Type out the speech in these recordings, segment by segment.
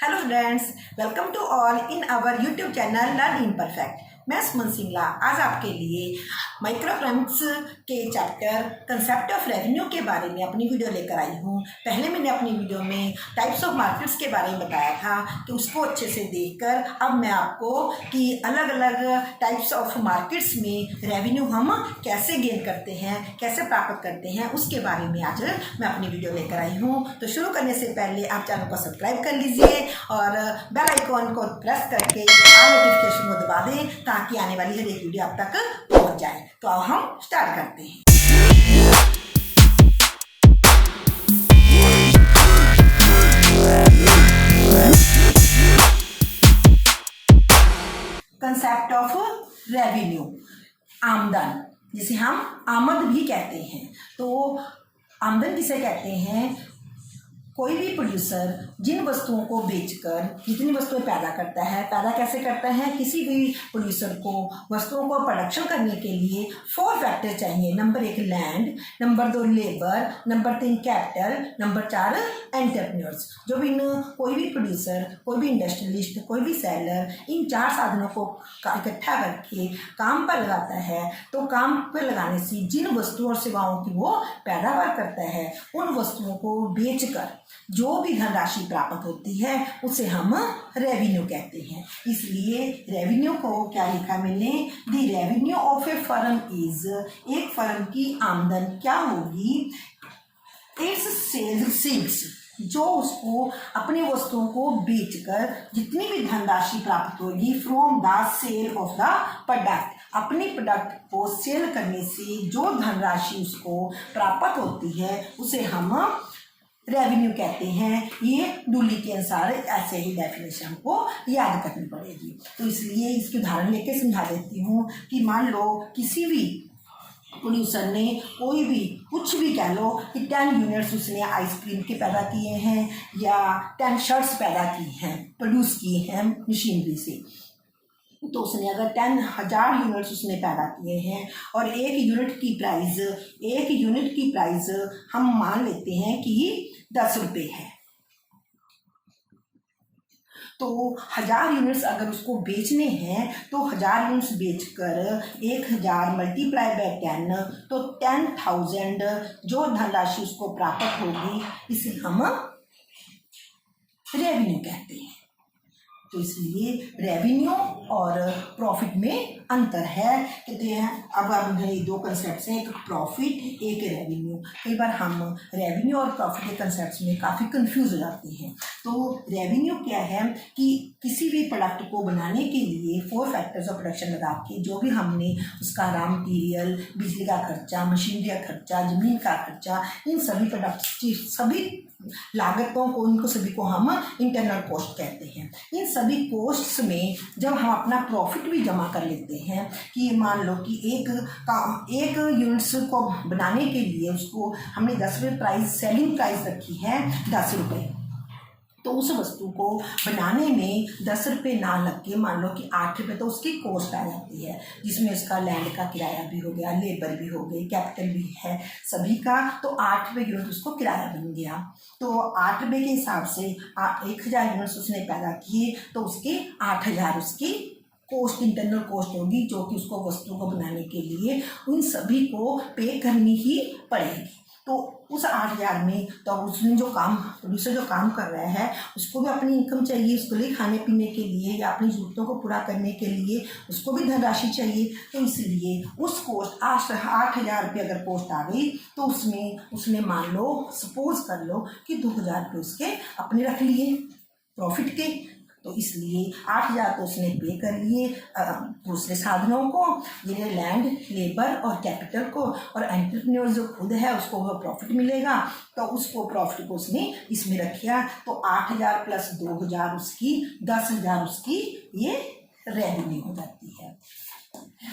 Hello friends, welcome to all in our YouTube channel learn in perfect. मैं सुमन सिंगला आज आपके लिए माइक्रो इकोनॉमिक्स के चैप्टर कंसेप्ट ऑफ रेवेन्यू के बारे में अपनी वीडियो लेकर आई हूँ। पहले मैंने अपनी वीडियो में टाइप्स ऑफ मार्केट्स के बारे में बताया था कि उसको अच्छे से देखकर अब मैं आपको कि अलग अलग टाइप्स ऑफ मार्केट्स में रेवेन्यू हम कैसे गेन करते हैं, कैसे प्राप्त करते हैं, उसके बारे में आज मैं अपनी वीडियो लेकर आई हूँ। तो शुरू करने से पहले आप चैनल को सब्सक्राइब कर लीजिए और बेल आइकॉन को प्रेस करके ऑल नोटिफिकेशन को दबा दें ताकि आने वाली हर एक वीडियो आप तक पहुंच जाए। तो अब हम स्टार्ट करते हैं। कंसेप्ट ऑफ रेवेन्यू, आमदन, जिसे हम आमद भी कहते हैं। तो आमदन किसे कहते हैं? कोई भी प्रोड्यूसर जिन वस्तुओं को बेचकर जितनी वस्तुएं पैदा करता है, पैदा कैसे करता है? किसी भी प्रोड्यूसर को वस्तुओं को प्रोडक्शन करने के लिए 4 फैक्टर चाहिए। Number 1 land, number 2 labour, number 3 capital, number 4 entrepreneurs. जो भी कोई भी प्रोड्यूसर, कोई भी इंडस्ट्रियलिस्ट, कोई भी सेलर इन 4 साधनों को इकट्ठा करके काम पर लगाता है, तो काम पर लगाने से जिन वस्तुओं और सेवाओं की वो पैदावार करता है, उन वस्तुओं को बेचकर जो भी धनराशि प्राप्त होती है उसे हम रेवेन्यू कहते हैं। इसलिए रेवेन्यू को क्या लिखा मैंने? The revenue of a firm is, एक फर्म की आमदन क्या होगी? इट्स सेल्स रिसीव्स, जो उसको अपनी वस्तुओं को बेचकर जितनी भी धनराशि प्राप्त होगी from the sale of the product, अपने प्रोडक्ट को सेल करने से जो धनराशि उसको प्राप्त होती है उसे हम रेवेन्यू कहते हैं। ये डूली के अनुसार ऐसे ही डेफिनेशन को याद करनी पड़ेगी। तो इसलिए इसके उदाहरण लेके समझा देती हूँ कि मान लो किसी भी प्रोड्यूसर ने कोई भी कुछ भी कह लो कि 10 यूनिट्स उसने आइसक्रीम के पैदा किए हैं या 10 शर्ट्स पैदा की हैं, प्रोड्यूस किए हैं मशीनरी से, तो उसने अगर 10,000 यूनिट्स उसने पैदा किए हैं और एक यूनिट की प्राइस हम मान लेते हैं कि 10 रुपये है, तो 1000 यूनिट्स अगर उसको बेचने हैं तो 1000 यूनिट्स बेचकर 1000 मल्टीप्लाई बाय 10 तो 10,000 जो धनराशि उसको प्राप्त होगी इसे हम रेवेन्यू कहते हैं। तो इसलिए रेवेन्यू और प्रॉफिट में अंतर है। कहते हैं अब ये 2 कंसेप्ट हैं, एक प्रॉफिट एक रेवेन्यू। कई बार हम रेवेन्यू और प्रॉफिट के कंसेप्ट में काफ़ी कंफ्यूज हो जाते हैं। तो रेवेन्यू क्या है कि किसी भी प्रोडक्ट को बनाने के लिए 4 फैक्टर्स ऑफ प्रोडक्शन लगा के जो भी हमने उसका रॉ मटीरियल, बिजली का खर्चा, मशीनरी का खर्चा, जमीन का खर्चा, इन सभी प्रोडक्ट्स की सभी लागतों को, इनको सभी को हम इंटरनल कॉस्ट कहते हैं। इन सभी कॉस्ट्स में जब हम अपना प्रॉफिट भी जमा कर लेते हैं कि मान लो कि एक यूनिट्स को बनाने के लिए उसको हमने 10 रुपये प्राइस, सेलिंग प्राइस रखी है 10 रुपये, तो उस वस्तु को बनाने में 10 रुपये ना लग के मान लो कि 8 रुपये तो उसकी कॉस्ट आ जाती है, जिसमें उसका लैंड का किराया भी हो गया, लेबर भी हो गई, कैपिटल भी है सभी का, तो 8 रुपये यूनिट उसको किराया बन गया। तो 8 रुपये के हिसाब से 1000 यूनिट्स उसने पैदा किए तो उसके 8000 उसकी कॉस्ट, इंटरनल कॉस्ट होगी, जो कि उसको वस्तु को बनाने के लिए उन सभी को पे करनी ही पड़ेगी। तो उस 8000 में तो उसने जो काम, प्रोड्यूसर जो काम कर रहा है उसको भी अपनी इनकम चाहिए, उसके लिए खाने पीने के लिए या अपनी ज़रूरतों को पूरा करने के लिए उसको भी धनराशि चाहिए। तो इसलिए उस कॉस्ट 8000 रुपये अगर कॉस्ट आ गई तो उसमें उसने मान लो, सपोज कर लो कि 2000 रुपये उसके अपने रख लिए प्रॉफिट के, तो इसलिए 8000 तो उसने पे कर लिए दूसरे साधनों को, जिन्हें लैंड, लेबर और कैपिटल को, और एंटरप्रेन्योर जो खुद है उसको वो प्रॉफिट मिलेगा, तो उसको प्रॉफिट को उसने इसमें रखा। तो 8000 प्लस 2000 उसकी 10,000 उसकी ये रेवेन्यू हो जाती है।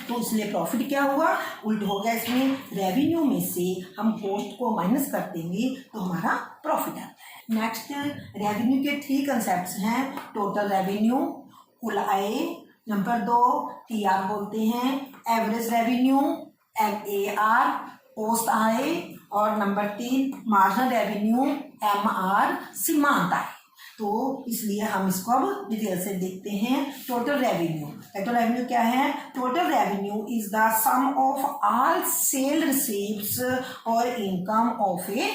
तो इसलिए प्रॉफिट क्या हुआ? उल्ट हो गया, इसमें रेवेन्यू में से हम कॉस्ट को माइनस कर देंगे तो हमारा प्रॉफिट आता है। नेक्स्ट, रेवेन्यू के 3 कंसेप्ट्स हैं। टोटल रेवेन्यू, कुल आय, नंबर 2 TR बोलते हैं, एवरेज रेवेन्यू MAR, औसत आय, और नंबर 3 मार्जिनल रेवेन्यू MR, सीमांत आय। तो इसलिए हम इसको अब डिटेल से देखते हैं। टोटल रेवेन्यू क्या है? Total revenue is the sum of all sale receives और इनकम ऑफ ए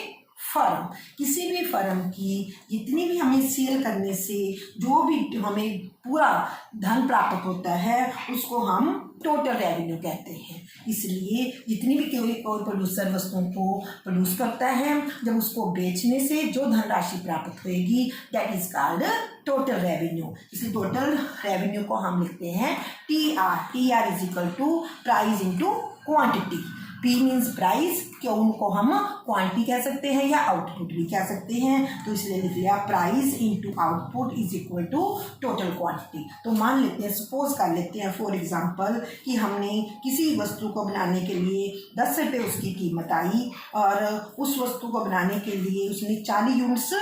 फर्म। किसी भी फर्म की जितनी भी हमें सेल करने से जो भी हमें पूरा धन प्राप्त होता है उसको हम टोटल रेवेन्यू कहते हैं। इसलिए जितनी भी कोई और प्रोड्यूसर वस्तुओं को प्रोड्यूस करता है, जब उसको बेचने से जो धनराशि प्राप्त होएगी that is called total revenue. इसलिए टोटल रेवेन्यू को हम लिखते हैं TR is equal to price into quantity. P means price, क्यों को हम क्वांटिटी कह सकते हैं या आउटपुट भी कह सकते हैं, तो इसलिए लिख लिया price into output is equal to total quantity. तो मान लेते हैं, सपोज कर लेते हैं फॉर एग्जांपल कि हमने किसी वस्तु को बनाने के लिए 10 रुपये उसकी कीमत आई और उस वस्तु को बनाने के लिए उसने 40 यूनिट्स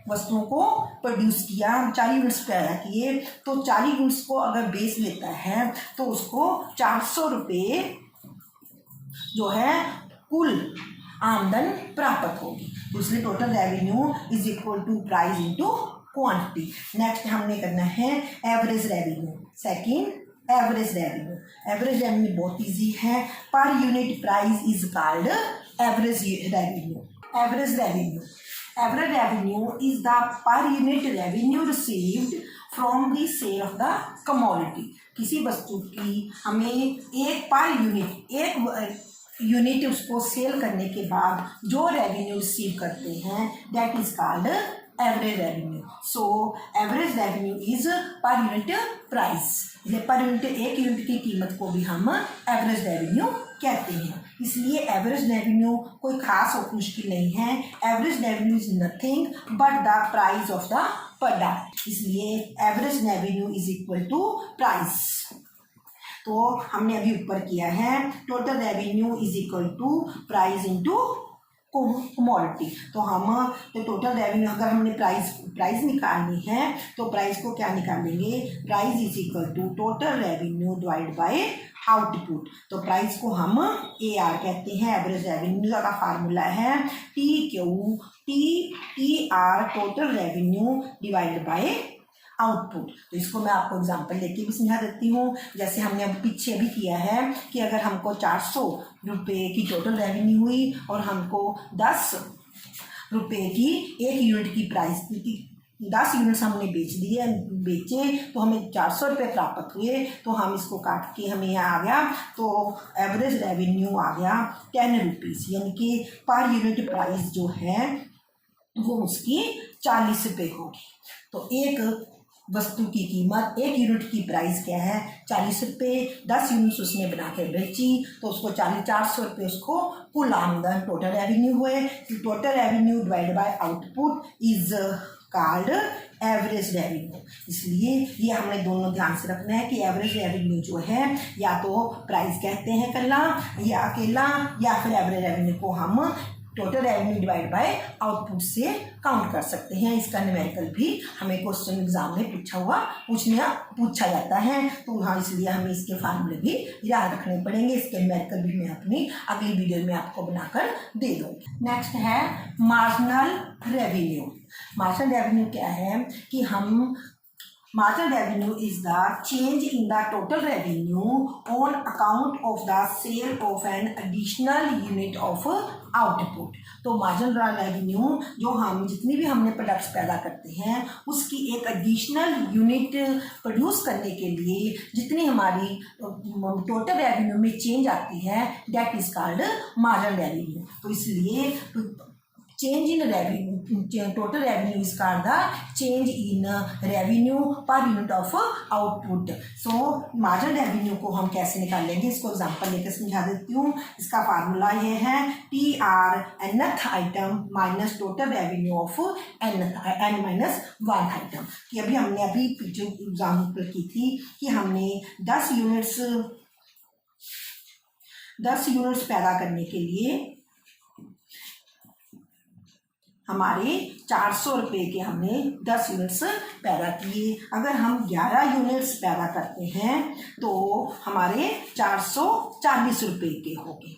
वस्तुओं को प्रोड्यूस किया, 40 यूनिट्स पैदा किए। तो 40 यूनिट्स को अगर बेच लेता है तो उसको 400 रुपये जो है कुल आमदन प्राप्त होगी। तो इसलिए total revenue is equal to price into quantity. Next हमने करना है average revenue. Second average revenue बहुत इजी है। Per unit price is called average revenue is the per unit revenue received from the sale of the commodity। किसी वस्तु की हमें एक यूनिट उसको सेल करने के बाद जो रेवेन्यू रिसीव करते हैं that is called average revenue. So average revenue is पर यूनिट प्राइस। पर यूनिट एक यूनिट की कीमत को भी हम एवरेज रेवेन्यू कहते हैं। इसलिए एवरेज रेवेन्यू कोई खास और मुश्किल नहीं है। Average revenue is nothing but the price of the product. इसलिए average revenue is equal to price. तो हमने अभी ऊपर किया है total revenue is equal to price into commodity. तो हम तो टोटल रेवेन्यू अगर हमने प्राइस निकालनी है तो प्राइस को क्या निकालेंगे? Price is equal to total revenue divide by output. तो प्राइस को हम AR कहते हैं। एवरेज रेवेन्यू का फार्मूला है TR total revenue divide by output. तो इसको मैं आपको एग्जांपल लेके भी समझा देती हूँ। जैसे हमने अब पीछे भी किया है कि अगर हमको 400 रुपये की टोटल रेवेन्यू हुई और हमको 10 रुपये की एक यूनिट की प्राइस 10 यूनिट्स हमने बेचे तो हमें 400 रुपये प्राप्त हुए। तो हम इसको काट के हमें यहाँ आ गया तो एवरेज रेवेन्यू आ गया 10 रुपीज़, यानी कि पर यूनिट प्राइस जो है वो उसकी 40 रुपये होगी। तो एक वस्तु की कीमत, एक यूनिट की प्राइस क्या है? 40 रुपये। 10 यूनिट्स उसने बना के बेची तो उसको 400 रुपये उसको कुल आमदन टोटल रेवेन्यू हुए। Total revenue divide by output is called average revenue. इसलिए ये हमने दोनों ध्यान से रखना है कि एवरेज रेवेन्यू जो है या तो प्राइस कहते हैं कल्ला या अकेला, या फिर एवरेज रेवेन्यू को हम total revenue divide by output से काउंट कर सकते हैं। इसका न्यूमेरिकल भी हमें क्वेश्चन एग्जाम में पूछा जाता है। तो हाँ, इसलिए हमें इसके फार्मूले भी याद रखने पड़ेंगे। इसके न्यूमेरिकल भी मैं अपनी अगली वीडियो में आपको बनाकर दे दूँगी। नेक्स्ट है मार्जिनल रेवेन्यू। मार्जिनल रेवेन्यू क्या है कि हम Marginal revenue is the change in the total revenue on account of the sale of an additional unit of output। तो मार्जिनल रेवेन्यू जो हम जितनी भी हमने प्रोडक्ट्स पैदा करते हैं उसकी एक एडिशनल यूनिट प्रोड्यूस करने के लिए जितनी हमारी टोटल रेवेन्यू में चेंज आती है that is called marginal revenue. तो इसलिए change in revenue, total revenue is called the change in revenue per unit of output। so marginal revenue को हम कैसे निकालेंगे इसको एग्जांपल लेकर समझा देती हूँ। इसका फार्मूला ये है TR nth item minus total revenue of n minus 1 item. कि अभी हमने पीछे एग्जाम्पल की थी कि हमने 10 यूनिट्स पैदा करने के लिए हमारे 400 रुपये के हमने 10 यूनिट्स पैदा किए। अगर हम 11 यूनिट्स पैदा करते हैं तो हमारे 440 रुपये के होंगे।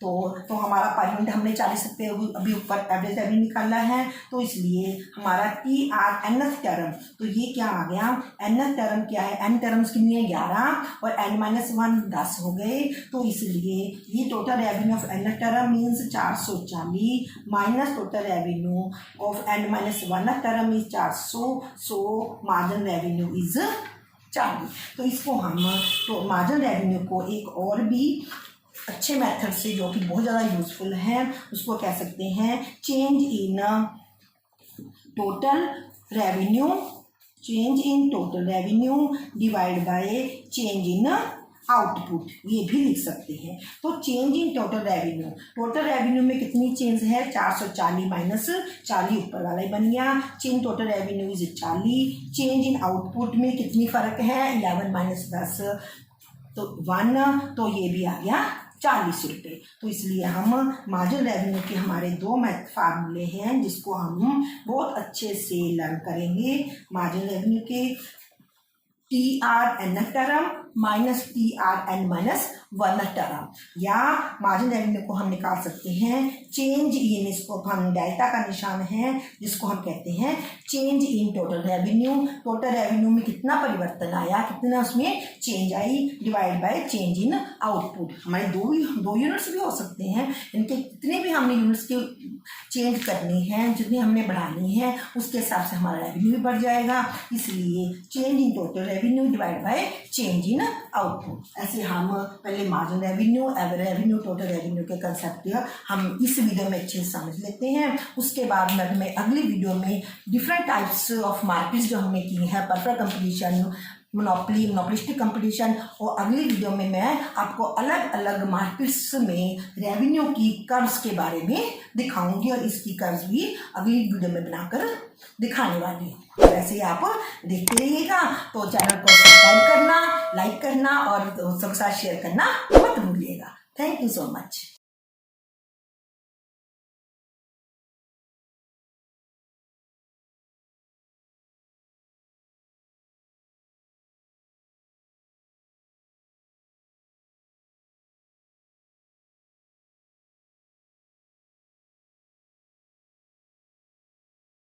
तो हमारा पर यूनिट हमने 40 रुपये अभी ऊपर एवरेज रेवेन्यू निकाला है, तो इसलिए हमारा TR nth टर्म, तो ये क्या आ गया, nth टर्म क्या है, n टर्म्स कितनी है 11 और n-1 10 हो गए, तो इसलिए ये total revenue of nth term means 440 minus total revenue of n-1 term is 400, so margin revenue is 40। तो इसको हम तो मार्जिन रेवेन्यू को एक और भी अच्छे मेथड से जो कि बहुत ज़्यादा यूजफुल है उसको कह सकते हैं change in total revenue, change in total revenue divide by change in output, ये भी लिख सकते हैं। तो चेंज इन टोटल रेवेन्यू में कितनी चेंज है, 440 माइनस 40 ऊपर वाला ही बन गया, change total revenue is 40। Change in output में कितनी फ़र्क है, 11 माइनस 10 तो 1, तो ये भी आ गया 40 रुपये। तो इसलिए हम मार्जिन रेवेन्यू के हमारे दो फार्मूले हैं जिसको हम बहुत अच्छे से लर्न करेंगे। मार्जिन रेवेन्यू के TR nth term minus TR n-1 term, या मार्जिन रेवेन्यू को हम निकाल सकते हैं चेंज इन, इसको हम डेल्टा का निशान है जिसको हम कहते हैं चेंज इन टोटल रेवेन्यू में कितना परिवर्तन आया, कितना उसमें change I, divide by change in output. हमारे दो यूनिट्स भी हो सकते हैं, इनके कितने भी हमने यूनिट्स के चेंज करनी है, जितनी हमने बढ़ानी है उसके हिसाब से हमारा रेवेन्यू भी बढ़ जाएगा। इसलिए change in total revenue divide by change in output. ऐसे हम पहले margin revenue, average revenue, total revenue के कंसेप्ट हम इस वीडियो में अच्छे से समझ लेते हैं। उसके बाद मैं अगली वीडियो में डिफरेंट टाइप्स ऑफ मार्केट्स जो हमने की हैं, परफेक्ट कंपटीशन, मोनोपोलिस्टिक कंपटीशन, और अगली वीडियो में मैं आपको अलग अलग मार्केट्स में रेवेन्यू की कर्व्स के बारे में दिखाऊंगी और इसकी कर्व्स भी अगली वीडियो में बनाकर दिखाने वाली हूँ। तो ऐसे ही आप देखते रहिएगा। तो चैनल को सब्सक्राइब करना, लाइक करना और सबके साथ शेयर करना मत भूलिएगा। Thank you so much.